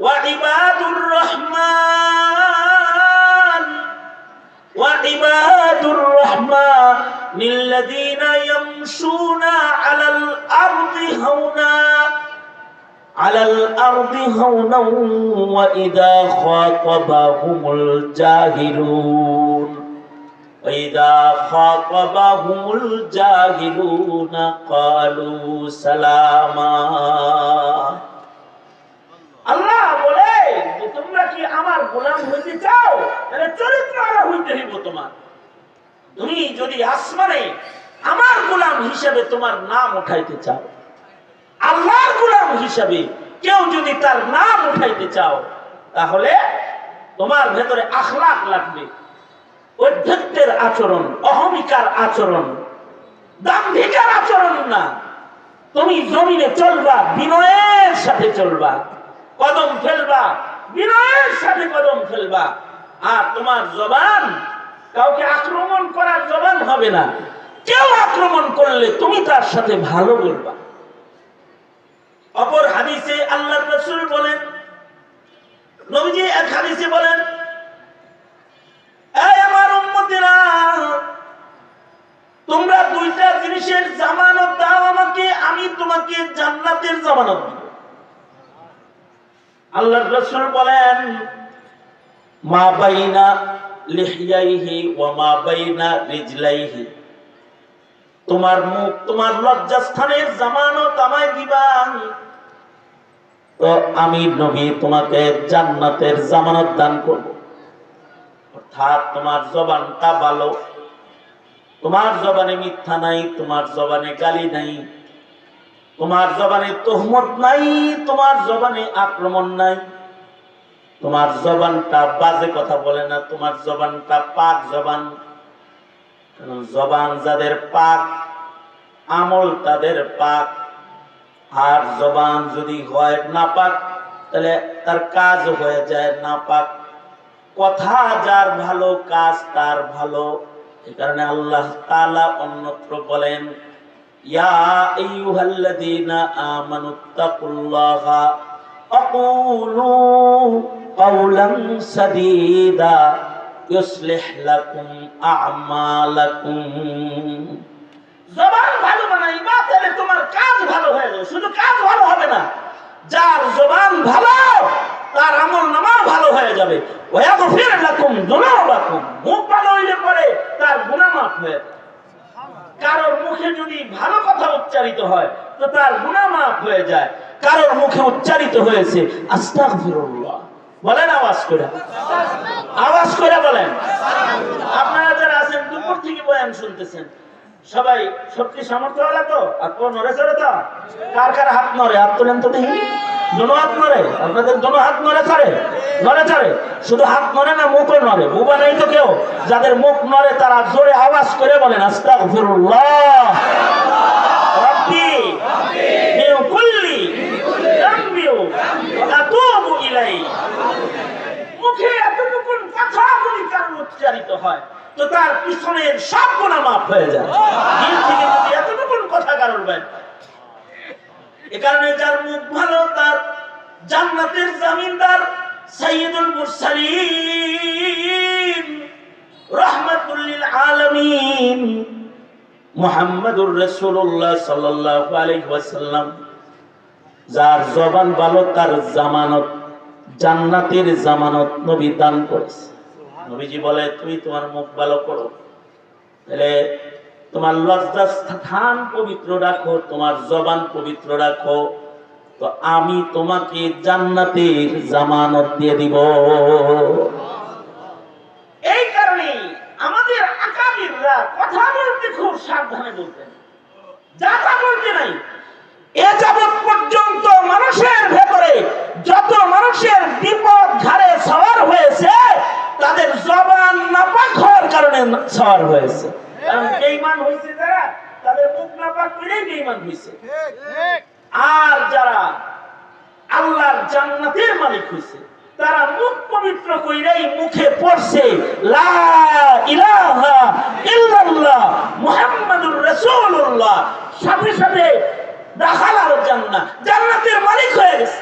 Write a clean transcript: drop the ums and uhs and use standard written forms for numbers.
وعباد الرحمن الذين يمشون على الأرض هونا وإذا خاطبهم الجاهلون قالوا سلاما আল্লাহ বলে যে তোমরা কি আমার গোলাম হইতে চাও, তাহলে চরিত্রওয়ালা হইতে হইব তোমার। তুমি যদি আসমানে আমার গোলাম হিসেবে তোমার নাম উঠাইতে চাও, আল্লাহর গোলাম হিসেবে কেউ যদি তার নাম উঠাইতে চাও, তাহলে তোমার ভেতরে আখলাক লাগবে, অধ্যক্ষের আচরণ, অহমিকার আচরণ, দাম্ভিকার আচরণ না। তুমি জমিনে চলবা, বিনয়ের সাথে চলবা, কদম ফেলবা, বিনয়ের সাথে কদম ফেলবা। আর তোমার জবান কাউকে আক্রমণ করার জবান হবে না। কেউ আক্রমণ করলে তুমি তার সাথে ভালো বলবা। অপর হাদিসে আল্লাহর রাসূল বলেন, নবীজি এক হাদিসে বলেন, এই আমার উম্মতেরা, তোমরা দুইটা জিনিসের জামানত দাও আমাকে, আমি তোমাকে জান্নাতের জামানত দিব। আল্লাহর রাসূল বলেন, মা বাইনা লিহইয়াইহি ওয়া মা বাইনা রিজলাইহি, তোমার মুখ, তোমার লজ্জাস্থানের জামানত আমায় দিবা, তো আমি নবী তোমাকে জান্নাতের জামানত দান করব। অর্থাৎ তোমার জবানটা ভালো, তোমার জবানে মিথ্যা নাই, তোমার জবানে গালি নাই, তোমার জবানে তোহমত নাই, তোমার জবানে আক্রমণ নাই, তোমার জবানটা বাজে কথা বলে না, তোমার জবানটা পাক জবান। জবান যাদের পাক, আমল তাদের পাক। আর জবান যদি হয় নাপাক, তাহলে তার কাজ হয়ে যায় নাপাক। কথা যার ভালো, কাজ তার ভালো। এই কারণে আল্লাহ তাআলা অন্যত্র বলেন, ইয়া আইয়ুহাল্লাযীনা আমানুত্তাকুল্লাহা আকুলু কাওলান সাদীদা ইউসলিহ লাকুম আ'মালাকুম। জবান ভালো বানাইবা, তাহলে তোমার কাজ ভালো হয়ে যাবে। শুধু কাজ ভালো হবে না, যার জবান ভালো তার আমলনামা ভালো হয়ে যাবে। ওয়াগফির লাকুম যুনুবাকুম, মুখ ভালো হইলে পরে তার গুনাহ মাফ হয়ে যাবে। কারোর মুখে যদি ভালো কথা উচ্চারিত হয় তো তার গুনাহ মাফ হয়ে যায়। কারোর মুখে উচ্চারিত হয়েছে আস্তাগফিরুল্লাহ, বলেন আওয়াজ করে, আওয়াজ করে বলেন। আপনারা যারা আছেন দুপুর থেকে বয়ান শুনতেছেন, সবাই শক্তি সামর্থ্য হলে তো আর কোন নড়ে চড়ে তো? কার কার হাত নড়ে? হাত তোলেন তো দেখি। দোনো হাত নড়ে? আপনাদের দোনো হাত নড়ে চড়ে? নড়ে চড়ে? শুধু হাত নড়ে না, মুখও নড়ে? বুবা নেই তো কেউ? যাদের মুখ নড়ে তারা জোরে আওয়াজ করে বলেন আস্তাগফিরুল্লাহ রাব্বি মিন কুল্লি যামবি ওয়া আতুবু ইলাইহি। মুখে এতটুকু কথা যদি কারো উচ্চারিত হয় তো তার পিছনের সব গুনাহ মাফ হয়ে যায়। দিল থেকে যদি এতটুকু কথা কারোর বাইরে। এ কারণে যার মুখ ভালো তার জান্নাতের জামিনদার সাইয়্যিদুল মুরসালিন রাহমাতুল লিল আলামিন মুহাম্মাদুর রাসূলুল্লাহ সাল্লাল্লাহু আলাইহি ওয়াসাল্লাম, যার জবান ভালো তার জামানত, জান্নাতের জামানত নবী দান করেছে। নবীজি বলে, তুমি তোমার মুখ ভালো করো, তাহলে তোমার লজ্জাস্থান পবিত্র রাখো, তোমার জবান পবিত্র রাখো, তো আমি তোমাকে জান্নাতের জামানত দিয়ে দিব। এই কারণে আমাদের আকাবিররা কথা বলতে খুব সাবধানে বলতেন, যা তা বলতে নাই। এ যাবৎ পর্যন্ত মানুষের ভেতরে যত মানুষের বিপদ ঘাড়ে সওয়ার হয়েছে, তাদের জবান নাপাক হওয়ার কারণে সওয়ার হয়েছে। কারণ বেঈমান হয়েছে যারা, তাদের মুখ নাপাক করেই বেঈমান হয়েছে। আর যারা আল্লাহর জান্নাতের মালিক হয়েছে, তারা মুখ পবিত্র কইরাই মুখে পড়ছে লা ইলাহা ইল্লাল্লাহ মুহাম্মাদুর রাসূলুল্লাহ, সাথে সাথে দাখালাল জান্নাহ, জান্নাতের মালিক হয়ে গেছে।